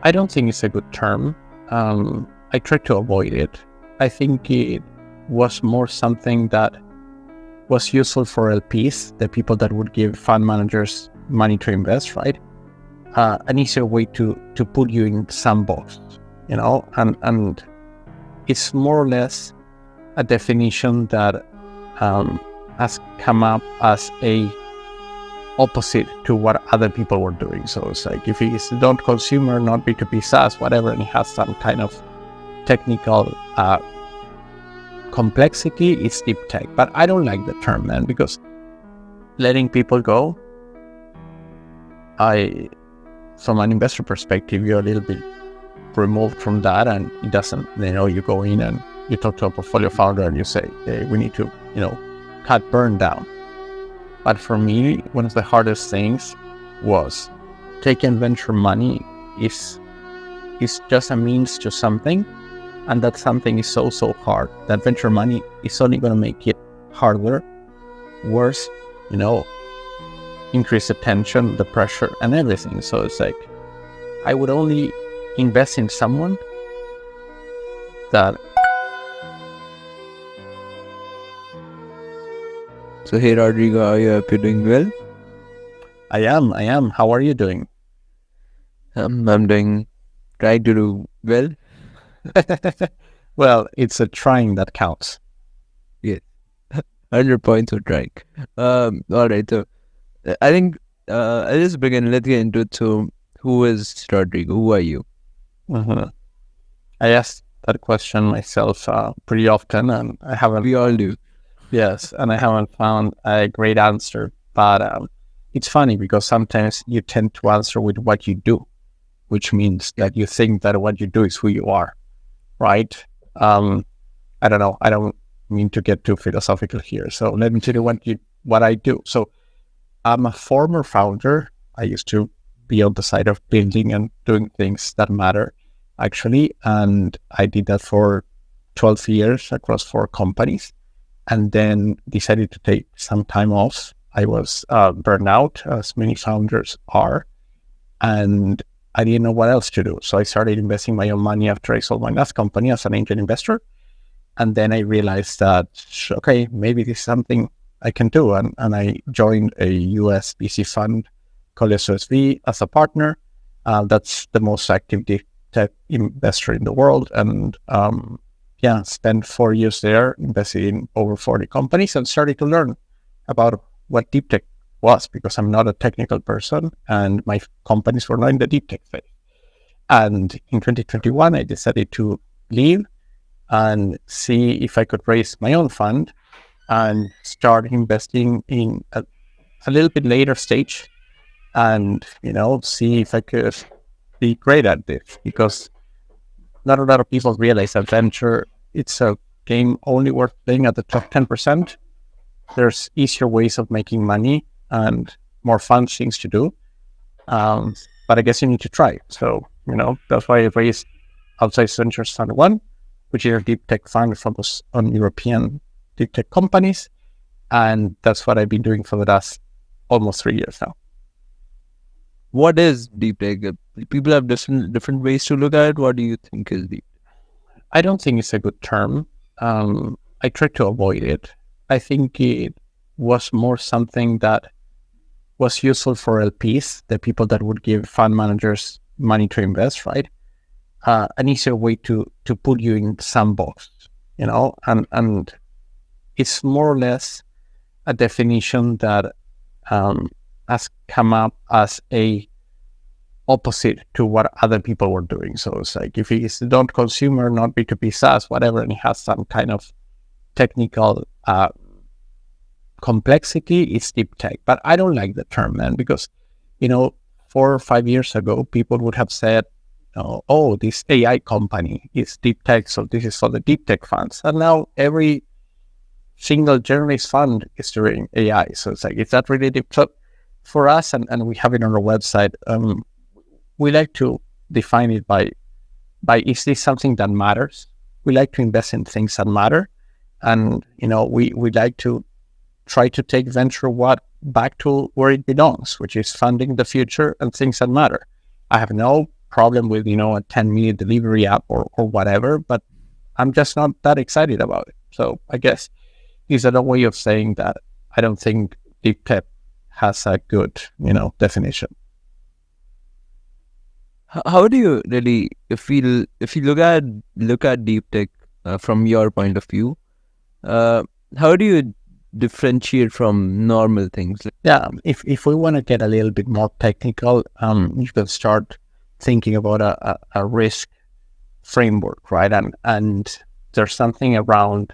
I don't think it's a good term. I try to avoid it. I think it was more something that was useful for LPs, the people that would give fund managers money to invest, right? An easier way to put you in some box, and it's more or less a definition that has come up as a opposite to what other people were doing. So it's like, if it's don't consumer, not B2B SaaS, whatever, and it has some kind of technical complexity, it's deep tech. But I don't like the term, man, because letting people go, from an investor perspective, you're a little bit removed from that, and it doesn't, you go in and you talk to a portfolio founder and you say, hey, we need to, cut burn down. But for me, one of the hardest things was taking venture money is just a means to something, and that something is so hard that venture money is only going to make it harder, worse, increase the tension, the pressure, and everything. So it's like, I would only invest in someone that. So hey Rodrigo, I hope you're doing well. I am. How are you doing? I'm trying to do well. Well, it's a trying that counts. Yes, 100 points for trying. All right, so I think I'll just begin. Let's get into it. So, who is Rodrigo? Who are you? I ask that question myself pretty often, and I haven't. We all do. Yes, and I haven't found a great answer. But it's funny because sometimes you tend to answer with what you do, which means that you think that what you do is who you are, right? I don't know. I don't mean to get too philosophical here. So let me tell you what I do. So I'm a former founder. I used to be on the side of building and doing things that matter, actually. And I did that for 12 years across 4 companies, and then decided to take some time off. I was burned out, as many founders are, and I didn't know what else to do. So I started investing my own money after I sold my last company as an angel investor. And then I realized that, okay, maybe this is something I can do. And I joined a US VC fund called SOSV as a partner. That's the most active deep tech investor in the world. And spent 4 years there, invested in over 40 companies, and started to learn about what deep tech was, because I'm not a technical person and my companies were not in the deep tech phase. And in 2021, I decided to leave and see if I could raise my own fund and start investing in a little bit later stage, and see if I could be great at this, because not a lot of people realize that venture, it's a game only worth playing at the top 10%. There's easier ways of making money and more fun things to do, but I guess you need to try. So that's why I raised Outsized Ventures Fund 1, which is a deep tech fund focused on European deep tech companies. And that's what I've been doing for the last almost 3 years now. What is deep tech? People have different ways to look at it. What do you think is deep? I don't think it's a good term. I try to avoid it. I think it was more something that was useful for LPs, the people that would give fund managers money to invest, right? An easier way to put you in some box, and it's more or less a definition that has come up as a opposite to what other people were doing. So it's like, if it's don't consumer, not B2B SaaS, whatever, and it has some kind of technical complexity, it's deep tech. But I don't like the term, man, because 4 or 5 years ago, people would have said, oh, this AI company is deep tech, so this is for the deep tech funds. And now every single generalist fund is doing AI. So it's like, is that really deep? So for us, and we have it on our website, we like to define it by is this something that matters? We like to invest in things that matter. And, we like to try to take venture back to where it belongs, which is funding the future and things that matter. I have no problem with, a 10-minute delivery app or whatever, but I'm just not that excited about it. So I guess is another way of saying that I don't think deep tech has a good, definition. How do you really feel if you look at deep tech from your point of view? How do you differentiate from normal things? Yeah, if we want to get a little bit more technical, you can start thinking about a risk framework, right? And there's something around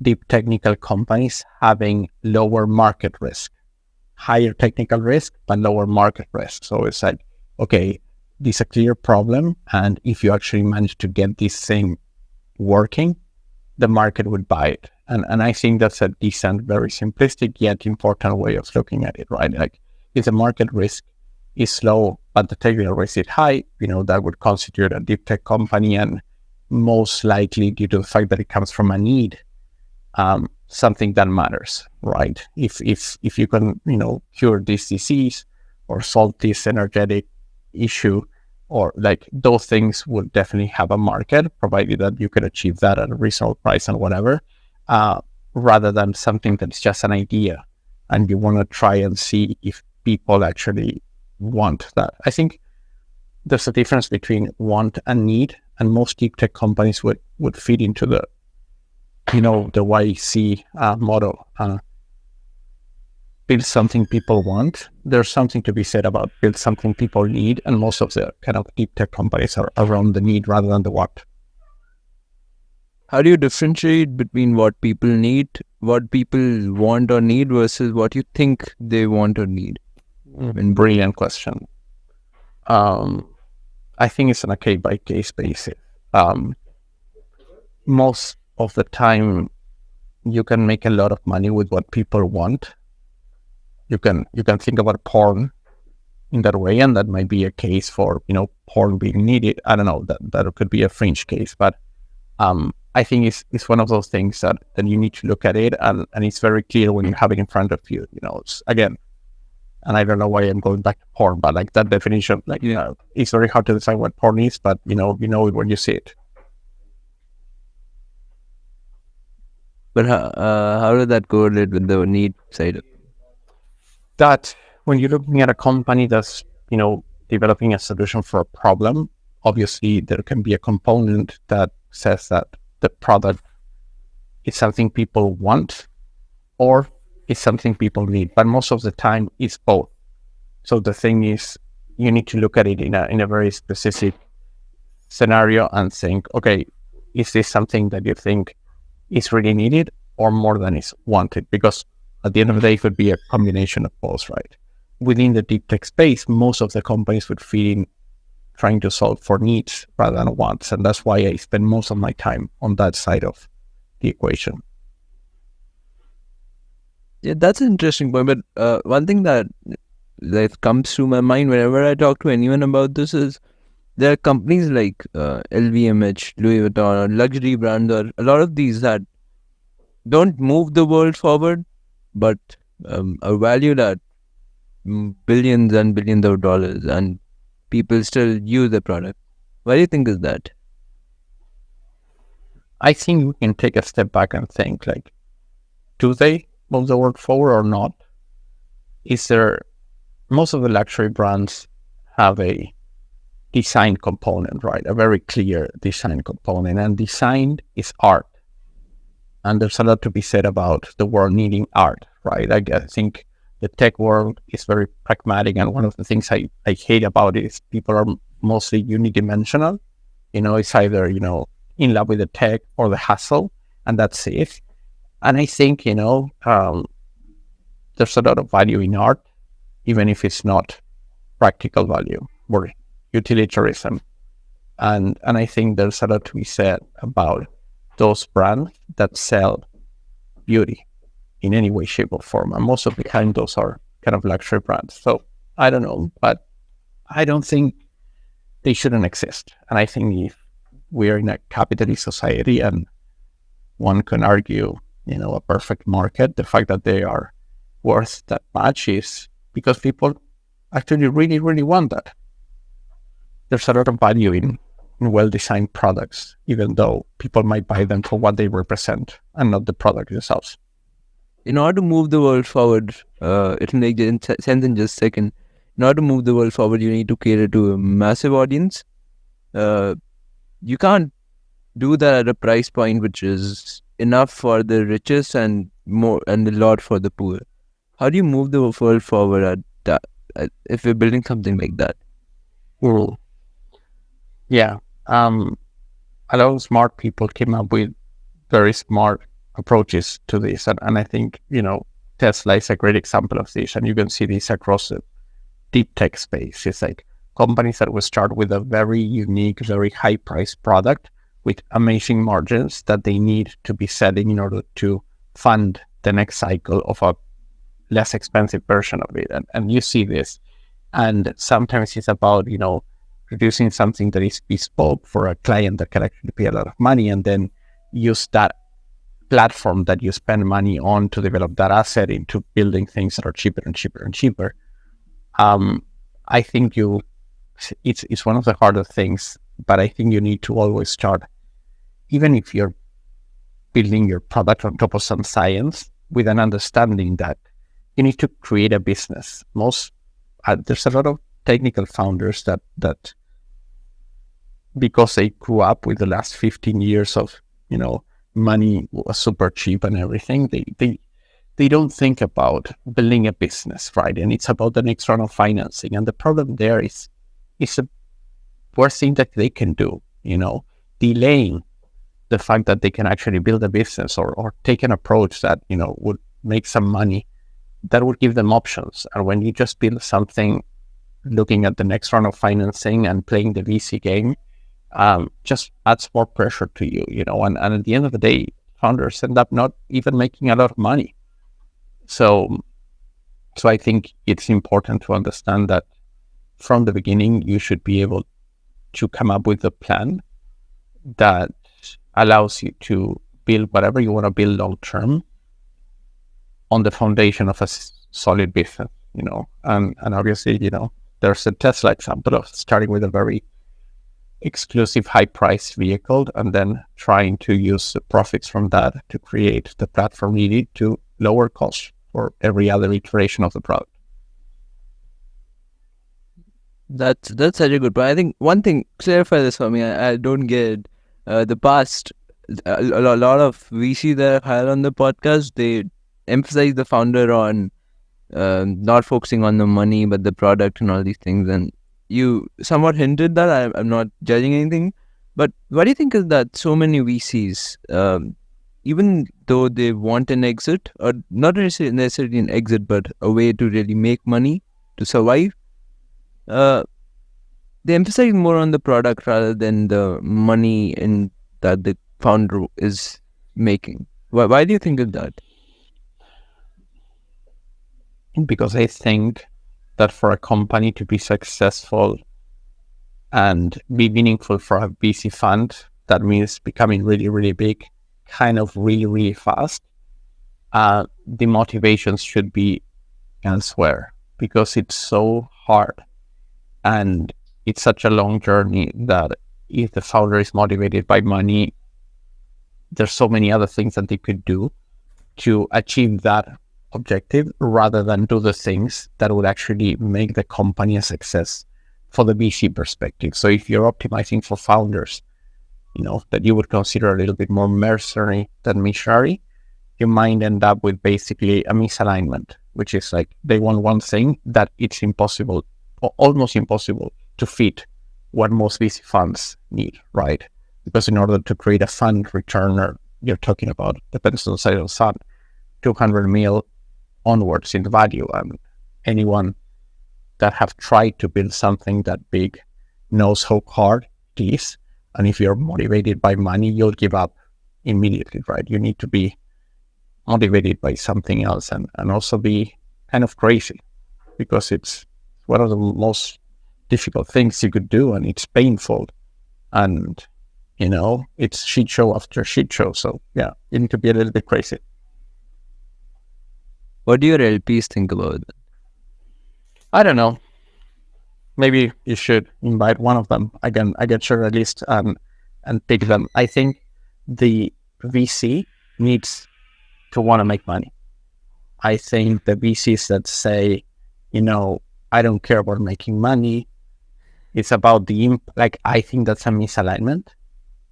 deep technical companies having lower market risk, higher technical risk, but lower market risk. So it's like, okay, this is a clear problem, and if you actually manage to get this thing working, the market would buy it. And I think that's a decent, very simplistic yet important way of looking at it, right? Like if the market risk is low, but the technical risk is high, that would constitute a deep tech company, and most likely due to the fact that it comes from a need, something that matters, right? If you can, cure this disease or solve this energetic issue, or like those things would definitely have a market, provided that you can achieve that at a reasonable price and whatever, rather than something that's just an idea and you want to try and see if people actually want that. I think there's a difference between want and need, and most deep tech companies would fit into the YC model. Build something people want. There's something to be said about build something people need, and most of the kind of deep tech companies are around the need rather than the want. How do you differentiate between what people need, what people want or need, versus what you think they want or need? Brilliant question. I think it's on a case-by-case basis. Most of the time, you can make a lot of money with what people want. You can think about porn in that way, and that might be a case for porn being needed. I don't know, that could be a fringe case, but I think it's one of those things that you need to look at it, and it's very clear when you have it in front of you. Again, and I don't know why I'm going back to porn, but like that definition, it's very hard to define what porn is, but you know it when you see it. But how does that correlate with the need side? That when you're looking at a company that's developing a solution for a problem, obviously there can be a component that says that the product is something people want or it's something people need, but most of the time it's both. So the thing is, you need to look at it in a very specific scenario and think, okay, is this something that you think is really needed or more than is wanted? Because at the end of the day, it would be a combination of both, right? Within the deep tech space, most of the companies would fit in trying to solve for needs rather than wants. And that's why I spend most of my time on that side of the equation. Yeah, that's an interesting point. But one thing that comes to my mind whenever I talk to anyone about this is there are companies like LVMH, Louis Vuitton, or luxury brands, or a lot of these that don't move the world forward, but are valued at billions and billions of dollars, and people still use the product. What do you think is that? I think we can take a step back and think, like, do they move the world forward or not? Most of the luxury brands have a design component, right? A very clear design component, and design is art. And there's a lot to be said about the world needing art, right? I think the tech world is very pragmatic, and one of the things I hate about it is people are mostly unidimensional. It's either, in love with the tech or the hustle, and that's it. And I think, there's a lot of value in art, even if it's not practical value or utilitarianism. And I think there's a lot to be said about those brands that sell beauty in any way, shape, or form. And most of the time, those are kind of luxury brands. So I don't know, but I don't think they shouldn't exist. And I think if we're in a capitalist society and one can argue, a perfect market, the fact that they are worth that much is because people actually really, really want that. there's a lot of value in well-designed products, even though people might buy them for what they represent and not the product themselves. In order to move the world forward, it'll make sense in just a second. In order to move the world forward, you need to cater to a massive audience. You can't do that at a price point which is enough for the richest and more and a lot for the poor. How do you move the world forward at that, if you're building something like that? Yeah. A lot of smart people came up with very smart approaches to this. And I think, Tesla is a great example of this. And you can see this across the deep tech space. It's like companies that will start with a very unique, very high price product with amazing margins that they need to be selling in order to fund the next cycle of a less expensive version of it. And you see this. And sometimes it's about, producing something that is bespoke for a client that can actually pay a lot of money, and then use that platform that you spend money on to develop that asset into building things that are cheaper and cheaper and cheaper. I think it's one of the harder things, but I think you need to always start, even if you're building your product on top of some science, with an understanding that you need to create a business. There's a lot of technical founders that because they grew up with the last 15 years of, money was super cheap and everything, they don't think about building a business, right? And it's about the next round of financing. And the problem there is a worst thing that they can do, delaying the fact that they can actually build a business or take an approach that, would make some money, that would give them options. And when you just build something looking at the next round of financing and playing the VC game, just adds more pressure to you, and at the end of the day, founders end up not even making a lot of money. So I think it's important to understand that from the beginning, you should be able to come up with a plan that allows you to build whatever you want to build long term on the foundation of a solid business, and obviously, there's a Tesla example of starting with a very exclusive high price vehicle and then trying to use the profits from that to create the platform needed to lower costs for every other iteration of the product. That's such a good point. I think one thing, clarify this for me, I don't get the past. A lot of VC that I hired on the podcast, they emphasize the founder on not focusing on the money but the product and all these things, and you somewhat hinted that. I'm not judging anything, but what do you think is that so many VCs, even though they want an exit, or not necessarily an exit but a way to really make money to survive, they emphasize more on the product rather than the money in that the founder is making? Why do you think of that? Because I think that for a company to be successful and be meaningful for a VC fund, that means becoming really, really big, kind of really, really fast. The motivations should be elsewhere, because it's so hard and it's such a long journey that if the founder is motivated by money, there's so many other things that they could do to achieve that objective rather than do the things that would actually make the company a success for the VC perspective. So if you're optimizing for founders, that you would consider a little bit more mercenary than missionary, you might end up with basically a misalignment, which is like they want one thing that it's impossible or almost impossible to fit what most VC funds need, right? Because in order to create a fund returner, you're talking about, depends on the size of the fund, 200 mil onwards in value. And anyone that have tried to build something that big knows how hard it is. And if you're motivated by money, you'll give up immediately, right? You need to be motivated by something else and also be kind of crazy, because it's one of the most difficult things you could do, and it's painful, and it's shit show after shit show. So yeah, you need to be a little bit crazy. What do your LPs think about it? I don't know. maybe you should invite one of them. I can share a list and pick them. I think the VC needs to want to make money. I think the VCs that say, I don't care about making money, it's about I think that's a misalignment,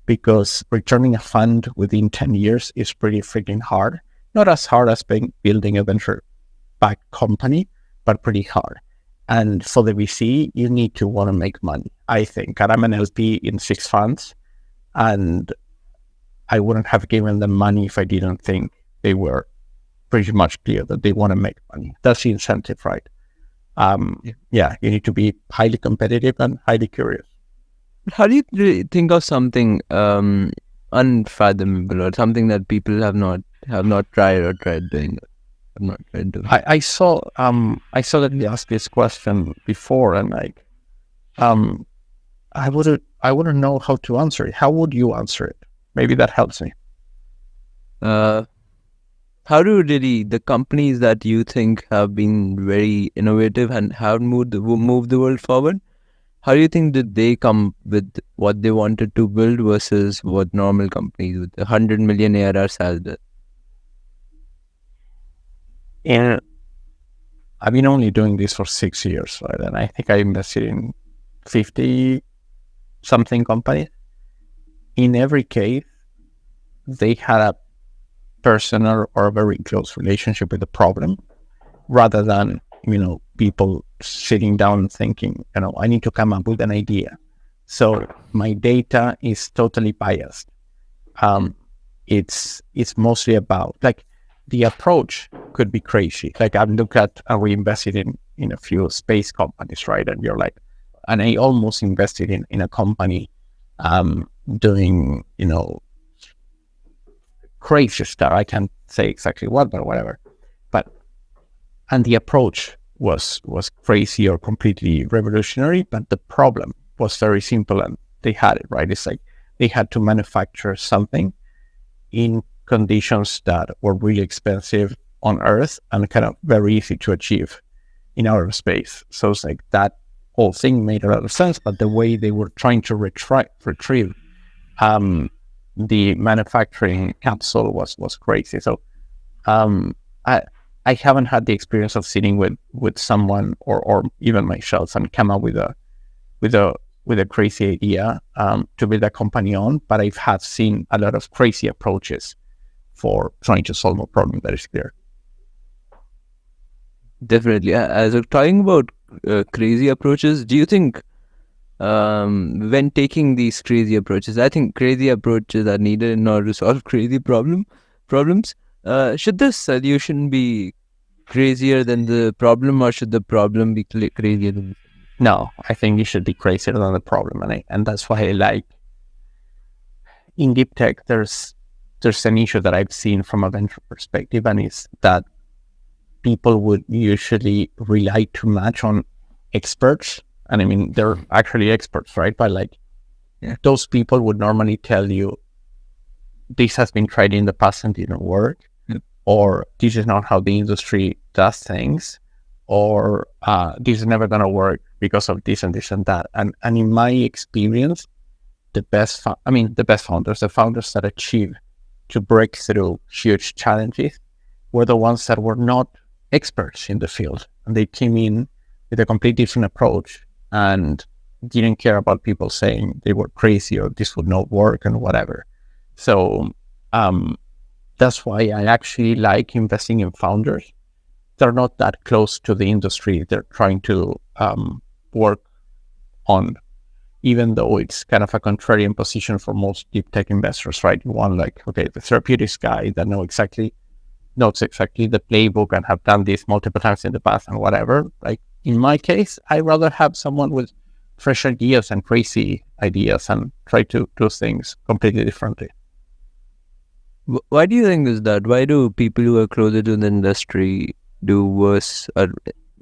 because returning a fund within 10 years is pretty freaking hard. Not as hard as building a venture-backed company, but pretty hard. And for the VC, you need to want to make money, I think. And I'm an LP in 6 funds, and I wouldn't have given them money if I didn't think they were pretty much clear that they want to make money. That's the incentive, right? You need to be highly competitive and highly curious. How do you think of something unfathomable, or something that people have not tried doing? Have not tried doing. I saw that you asked this question before, and I wouldn't know how to answer it. How would you answer it? Maybe that helps me. How do the companies that you think have been very innovative and have moved the world forward, how do you think did they come with what they wanted to build versus what normal companies with 100 million ARR sales did? And I've been only doing this for 6 years, right? And I think I invested in 50 something companies. In every case, they had a personal or a very close relationship with the problem, rather than people sitting down and thinking, I need to come up with an idea. So my data is totally biased. It's mostly about the approach could be crazy. We invested in a few space companies, right? And you're and I almost invested in a company doing crazy stuff. I can't say exactly what, but whatever. And the approach was crazy or completely revolutionary, but the problem was very simple, and they had it, right? It's they had to manufacture something in conditions that were really expensive on Earth and kind of very easy to achieve in outer space. So it's that whole thing made a lot of sense, but the way they were trying to retrieve the manufacturing capsule was crazy. So I haven't had the experience of sitting with someone or even myself and come up with a crazy idea to build a company on, but I've seen a lot of crazy approaches for trying to solve a problem that is clear. Definitely. As we're talking about crazy approaches, do you think when taking these crazy approaches, I think crazy approaches are needed in order to solve crazy problems. Should the solution be crazier than the problem, or should the problem be crazier than? No, I think it should be crazier than the problem, and that's why I like in deep tech. There's an issue that I've seen from a venture perspective, and it's that people would usually rely too much on experts. And I mean, they're actually experts, right? But those people would normally tell you, this has been tried in the past and didn't work, or this is not how the industry does things, or this is never going to work because of this and this and that. And in my experience, the best founders, the founders that achieve to break through huge challenges, were the ones that were not experts in the field, and they came in with a completely different approach and didn't care about people saying they were crazy or this would not work and whatever. So that's why I actually like investing in founders. They're not that close to the industry they're trying to work on, even though it's kind of a contrarian position for most deep tech investors, right? You want the therapeutics guy that knows exactly the playbook and have done this multiple times in the past and whatever. In my case, I'd rather have someone with fresh ideas and crazy ideas and try to do things completely differently. Why do you think is that? Why do people who are closer to the industry do worse? Or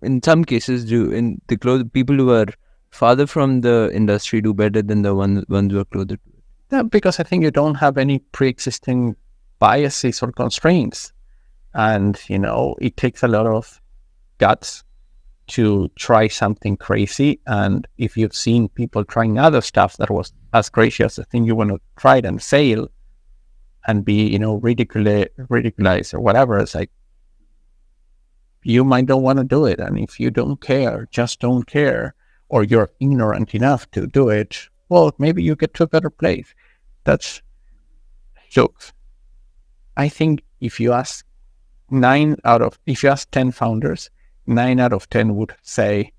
in some cases, people who are farther from the industry do better than the ones who are closer to it? Yeah, because I think you don't have any pre-existing biases or constraints. And, it takes a lot of guts to try something crazy. And if you've seen people trying other stuff that was as crazy as the thing you want to try it and fail and be, ridiculized or whatever, it's like, you might don't want to do it. And if you don't care, just don't care, or you're ignorant enough to do it, well, maybe you get to a better place. That's jokes. I think if you ask 10 founders, 9 out of 10 would say,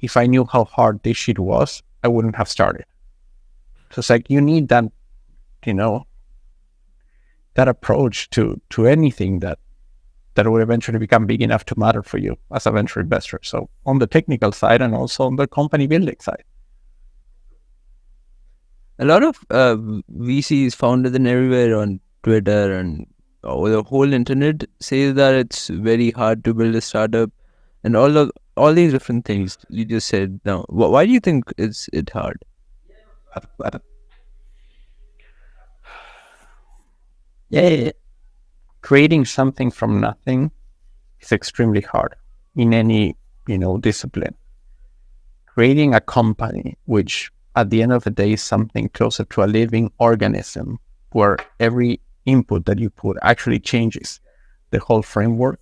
if I knew how hard this shit was, I wouldn't have started. So it's like, you need that, that approach to anything that will eventually become big enough to matter for you as a venture investor. So on the technical side and also on the company building side. A lot of VCs founded in everywhere on Twitter and the whole internet says that it's very hard to build a startup and all these different things you just said. Now, why do you think it's hard? Yeah, creating something from nothing is extremely hard in any discipline. Creating a company, which at the end of the day is something closer to a living organism, where every input that you put actually changes the whole framework,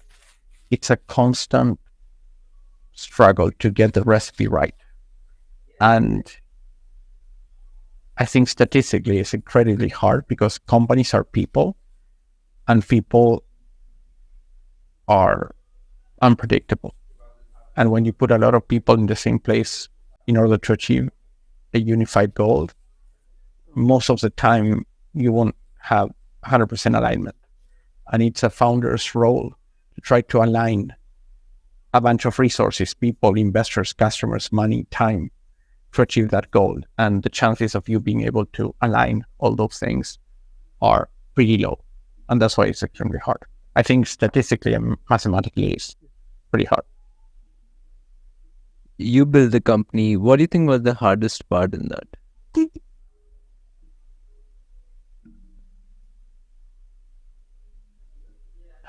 it's a constant struggle to get the recipe right. And I think statistically it's incredibly hard because companies are people and people are unpredictable. And when you put a lot of people in the same place in order to achieve a unified goal, most of the time you won't have 100% alignment. And it's a founder's role to try to align a bunch of resources, people, investors, customers, money, time to achieve that goal. And the chances of you being able to align all those things are pretty low. And that's why it's extremely hard. I think statistically and mathematically it's pretty hard. You built the company. What do you think was the hardest part in that?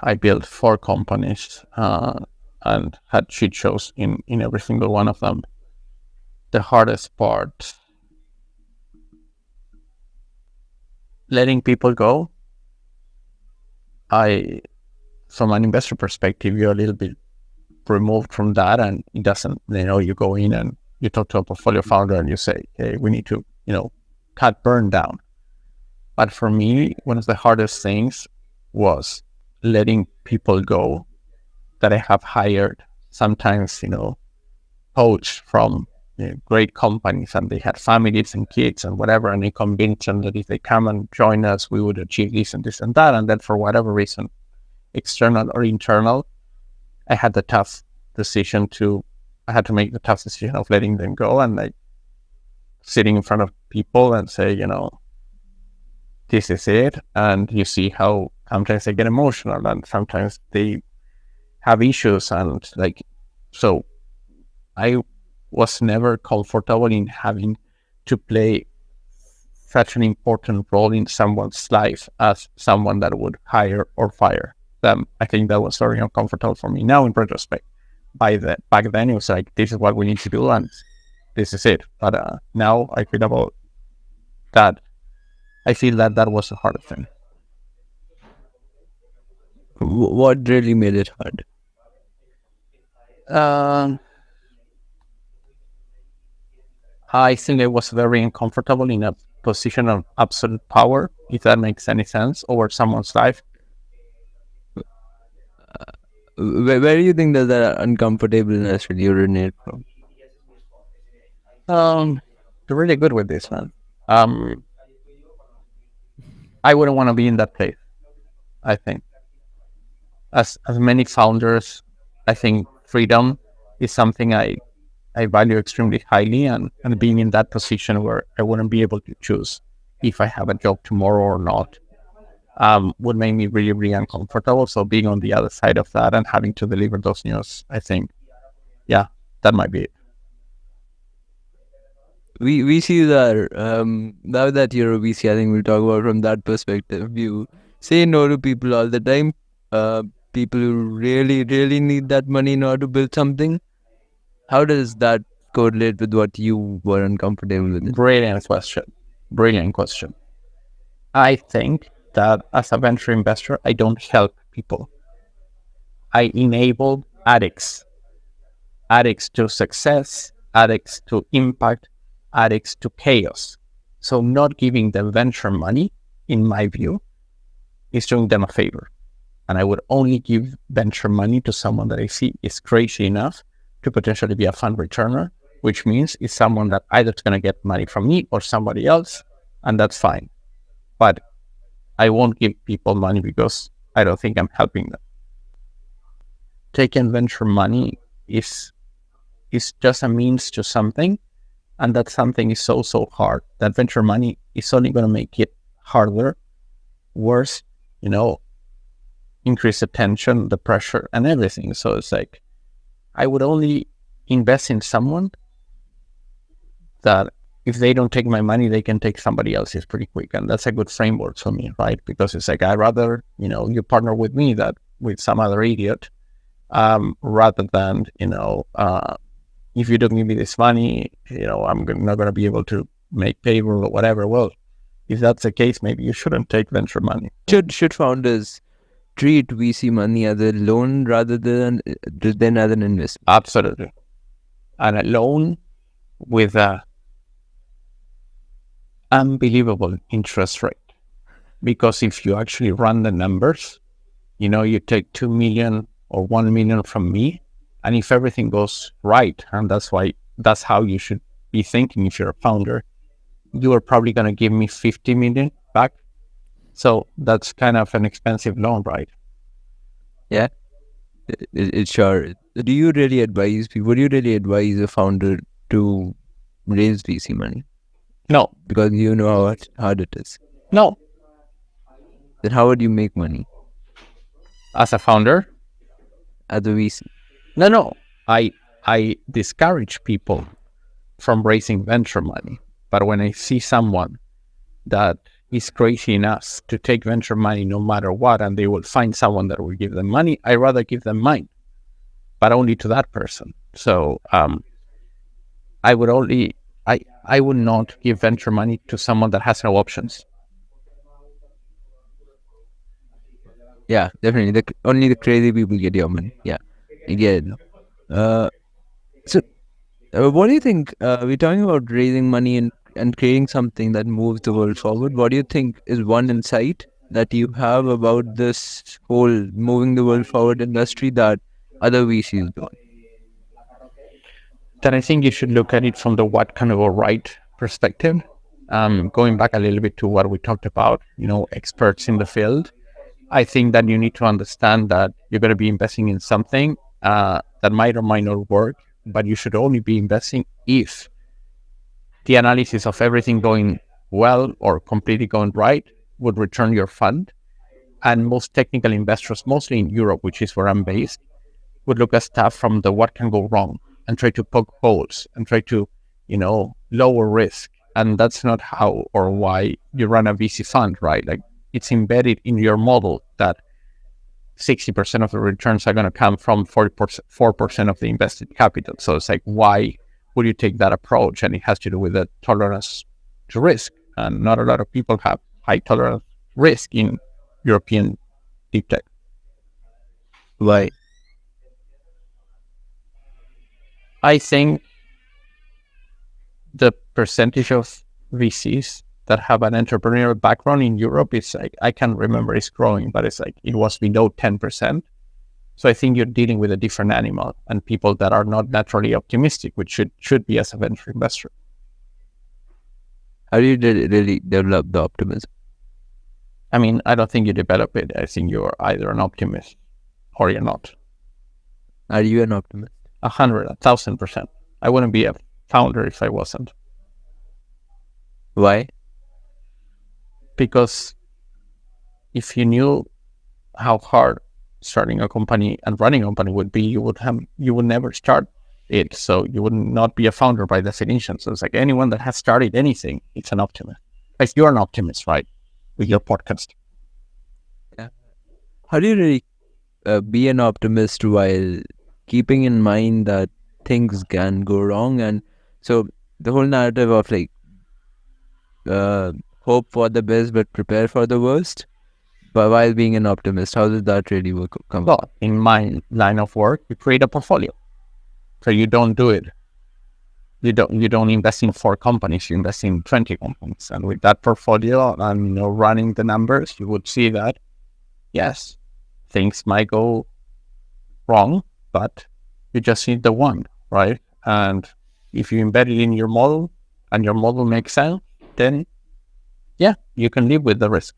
I built 4 companies and had shit shows in every single one of them. The hardest part, letting people go. From an investor perspective, you're a little bit removed from that, and it doesn't, you go in and you talk to a portfolio founder and you say, hey, we need to, cut burn down. But for me, one of the hardest things was letting people go that I have hired, sometimes, poached from great companies, and they had families and kids and whatever, and I convinced them that if they come and join us, we would achieve this and this and that. And then for whatever reason, external or internal, I had to make the tough decision of letting them go, and like sitting in front of people and say, this is it. And you see how sometimes they get emotional and sometimes they have issues, and so I was never comfortable in having to play such an important role in someone's life as someone that would hire or fire them. I think that was very uncomfortable for me. Now, in retrospect, back then it was like, this is what we need to do and this is it. But now I feel about that. I feel that was the hardest thing. What really made it hard? I think I was very uncomfortable in a position of absolute power, if that makes any sense, over someone's life. Where do you think that uncomfortableness really originate from? You're really good with this, man. I wouldn't want to be in that place. I think, as many founders, I think freedom is something I value extremely highly, and being in that position where I wouldn't be able to choose if I have a job tomorrow or not, would make me really, really uncomfortable. So being on the other side of that and having to deliver those news, I think, yeah, that might be it. We see that now that you're a VC, I think we'll talk about from that perspective. You say no to people all the time, people who really, really need that money in order to build something. How does that correlate with what you were uncomfortable with? Brilliant question. Brilliant question. I think that as a venture investor, I don't help people. I enable addicts to success, addicts to impact, addicts to chaos. So not giving them venture money, in my view, is doing them a favor. And I would only give venture money to someone that I see is crazy enough to potentially be a fund returner, which means it's someone that either is going to get money from me or somebody else, and that's fine. But I won't give people money because I don't think I'm helping them. Taking venture money is just a means to something, and that something is so hard that venture money is only going to make it harder, worse, increase the tension, the pressure, and everything. So it's like, I would only invest in someone that if they don't take my money, they can take somebody else's pretty quick. And that's a good framework for me, right? Because it's like, I'd rather, you partner with me that with some other idiot, rather than, if you don't give me this money, I'm not going to be able to make payroll or whatever. Well, if that's the case, maybe you shouldn't take venture money. Should founders treat VC money as a loan rather than as an investment? Absolutely. And a loan with a unbelievable interest rate. Because if you actually run the numbers, you take 2 million or 1 million from me, and if everything goes right, and that's how you should be thinking if you're a founder, you are probably going to give me 50 million back. So that's kind of an expensive loan, right? Yeah, it's sure. Would you really advise a founder to raise VC money? No. Because you know how hard it is. No. Then how would you make money? As a founder? As a VC? No. I discourage people from raising venture money. But when I see someone that is crazy enough to take venture money no matter what, and they will find someone that will give them money, I rather give them mine, but only to that person. So I would not give venture money to someone that has no options. Yeah, definitely. Only the crazy people get your money. Yeah, I get it. So what do you think? We're talking about raising money and creating something that moves the world forward. What do you think is one insight that you have about this whole moving the world forward industry that other VCs don't? Then I think you should look at it from the what kind of a right perspective. Going back a little bit to what we talked about, experts in the field. I think that you need to understand that you're going to be investing in something that might or might not work, but you should only be investing if the analysis of everything going well or completely going right would return your fund. And most technical investors, mostly in Europe, which is where I'm based, would look at stuff from the what can go wrong and try to poke holes and try to, lower risk. And that's not how or why you run a VC fund, right? Like, it's embedded in your model that 60% of the returns are going to come from 4% of the invested capital. So it's like, why would you take that approach? And it has to do with the tolerance to risk. And not a lot of people have high tolerance risk in European deep tech. Why? I think the percentage of VCs that have an entrepreneurial background in Europe is like, I can't remember, it's growing, but it's like, it was below 10%. So I think you're dealing with a different animal and people that are not naturally optimistic, which should be as a venture investor. How do you really develop the optimism? I mean, I don't think you develop it. I think you're either an optimist or you're not. Are you an optimist? 1,000%. I wouldn't be a founder if I wasn't. Why? Because if you knew how hard starting a company and running a company would be, you would never start it. So you would not be a founder by definition. So it's like anyone that has started anything, it's an optimist. Like, you're an optimist, right? With your podcast. Yeah. How do you really be an optimist while keeping in mind that things can go wrong. And so the whole narrative of like hope for the best but prepare for the worst, but while being an optimist, how does that really work? Well, in my line of work, you create a portfolio. So you don't do it. You don't invest in 4 companies, you invest in 20 companies. And with that portfolio and running the numbers, you would see that yes, things might go wrong, but you just need the one, right? And if you embed it in your model and your model makes sense, then yeah, you can live with the risk.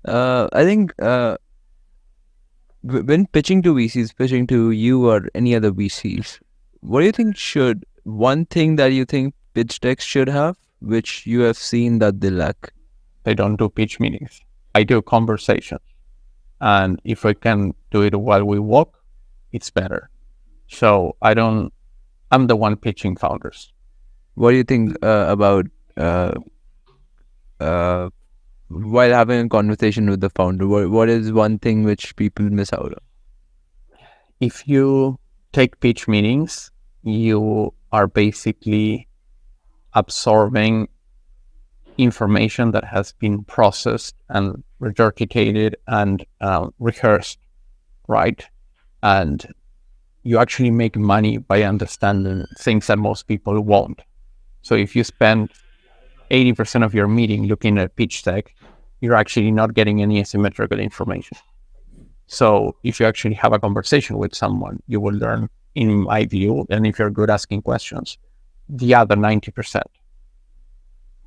I think when pitching to VCs, pitching to you or any other VCs, what do you think one thing that you think pitch decks should have, which you have seen that they lack? They don't do pitch meetings. I do conversations. And if I can do it while we walk, it's better. So I'm the one pitching founders. What do you think about while having a conversation with the founder? What is one thing which people miss out on? If you take pitch meetings, you are basically absorbing information that has been processed and regurgitated and rehearsed, right? And you actually make money by understanding things that most people won't. So if you spend 80% of your meeting looking at pitch deck, you're actually not getting any asymmetrical information. So if you actually have a conversation with someone, you will learn, in my view, and if you're good asking questions, the other 90%,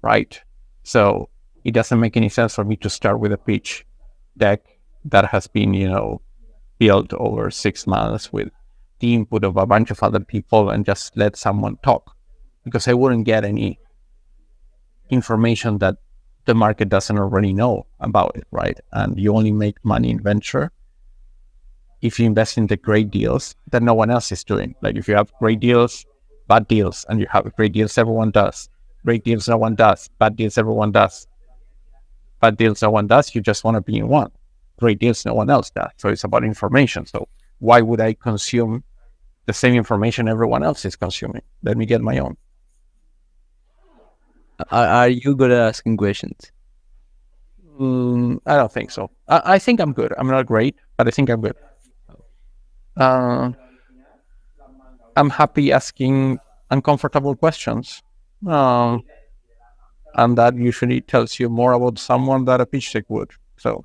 right? So it doesn't make any sense for me to start with a pitch deck that has been, built over 6 months with the input of a bunch of other people and just let someone talk, because I wouldn't get any information that the market doesn't already know about it, right? And you only make money in venture if you invest in the great deals that no one else is doing. Like if you have great deals, bad deals, and you have great deals everyone does, great deals no one does, bad deals everyone does, bad deals no one does, you just want to be in one. Great deals no one else does. So it's about information. So why would I consume the same information everyone else is consuming? Let me get my own. Are you good at asking questions? I don't think so. I think I'm good. I'm not great, but I think I'm good. I'm happy asking uncomfortable questions. And that usually tells you more about someone than a pitch deck would. So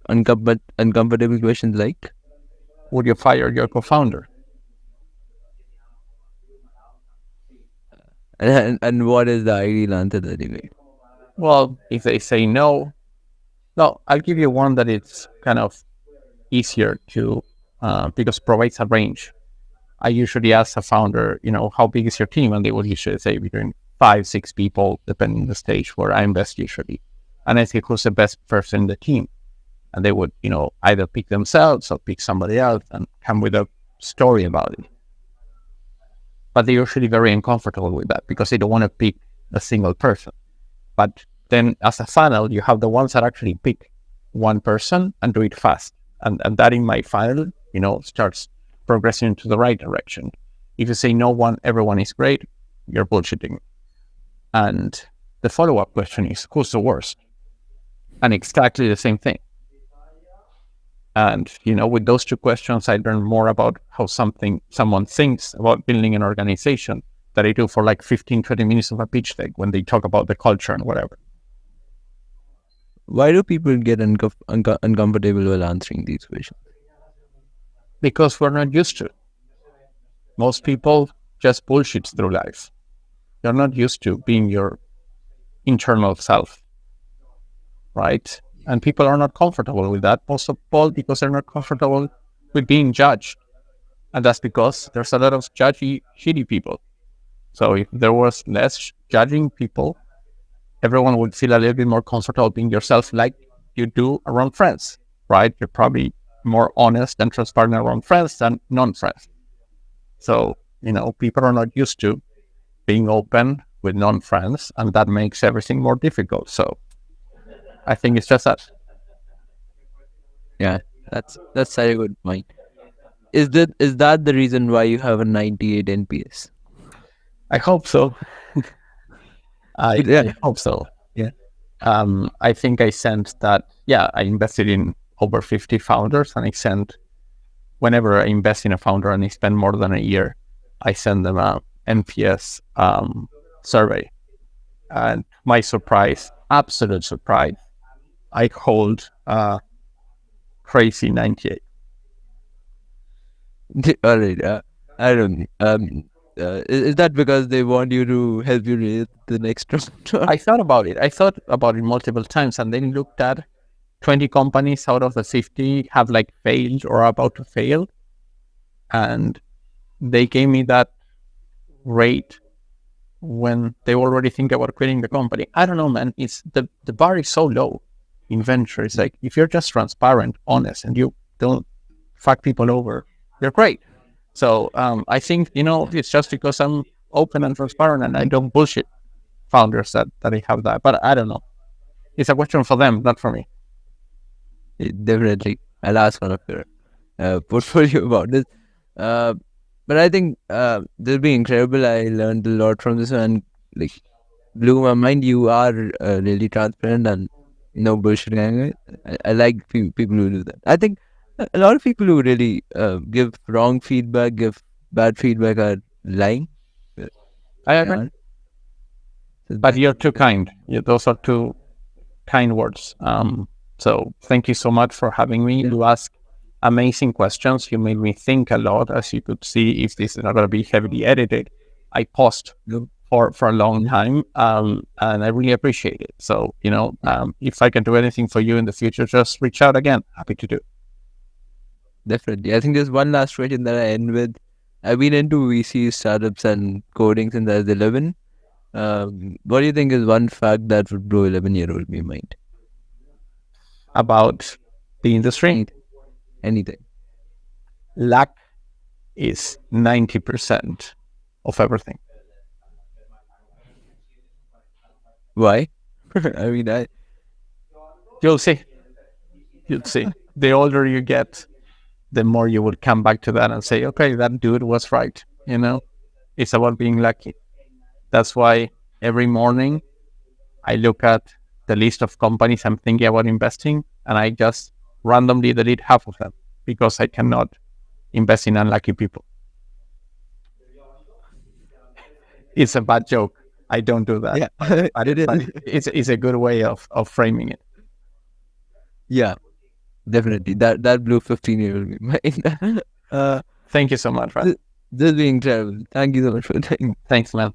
Uncomfortable questions like? Would you fire your co-founder? And what is the ideal answer that you make? Well, if they say no, I'll give you one that it's kind of easier to, because provides a range. I usually ask a founder, how big is your team? And they will usually say between 5-6 people, depending on the stage where I invest usually. And I say, who's the best person in the team? And they would, either pick themselves or pick somebody else and come with a story about it. But they're usually very uncomfortable with that because they don't want to pick a single person. But then as a funnel, you have the ones that actually pick one person and do it fast. And that in my funnel, starts progressing into the right direction. If you say everyone is great, you're bullshitting. And the follow-up question is, who's the worst? And exactly the same thing. And, with those 2 questions, I learn more about how someone thinks about building an organization that I do for like 15-20 minutes of a pitch deck when they talk about the culture and whatever. Why do people get uncomfortable while answering these questions? Because we're not used to it. Most people just bullshit through life. They're not used to being your internal self, right? And people are not comfortable with that, most of all because they're not comfortable with being judged. And that's because there's a lot of judgy, shitty people. So if there was less judging people, everyone would feel a little bit more comfortable being yourself like you do around friends, right? You're probably more honest and transparent around friends than non-friends. So, people are not used to being open with non-friends, and that makes everything more difficult. So I think it's just that. Yeah, that's a good point. Is that the reason why you have a 98 NPS? I hope so. Yeah. I hope so. Yeah. I think I sent that. Yeah, I invested in over 50 founders, and I sent whenever I invest in a founder and I spend more than a year, I send them a NPS survey. And my surprise, absolute surprise, I hold crazy 98. All right. I don't. Is that because they want you to help you raise the next round? I thought about it. I thought about it multiple times, and then looked at 20 companies out of the 50 have like failed or are about to fail. And they gave me that rate when they already think about quitting the company. I don't know, man. It's the bar is so low in venture. It's like, if you're just transparent, honest, and you don't fuck people over, you're great. So I think, it's just because I'm open and transparent and I don't bullshit founders that I have that. But I don't know. It's a question for them, not for me. Definitely. I'll ask one of your portfolio about this. But I think this will be incredible. I learned a lot from this and like blew my mind. You are really transparent and no bullshit. I like people who do that. I think a lot of people who really give wrong feedback, give bad feedback are lying. I agree. But you're too kind. Those are two kind words. So thank you so much for having me. You ask amazing questions. You made me think a lot. As you could see, if this is not going to be heavily edited, I paused for a long time, and I really appreciate it. So, if I can do anything for you in the future, just reach out again. Happy to do. Definitely. I think there's one last question that I end with. I've been into VC startups and coding since I was 11. What do you think is one fact that would blow 11-year-old me mind? About the industry? Anything. Luck is 90% of everything. Why? I mean, You'll see. The older you get, the more you will come back to that and say, okay, that dude was right. It's about being lucky. That's why every morning I look at the list of companies I'm thinking about investing, and I just randomly delete half of them because I cannot invest in unlucky people. It's a bad joke. I don't do that. Yeah, but it's a good way of framing it. Yeah, definitely. That blew 15-year-old mind. Thank you so much, man. This has been incredible. Thank you so much for the time. Thanks, man.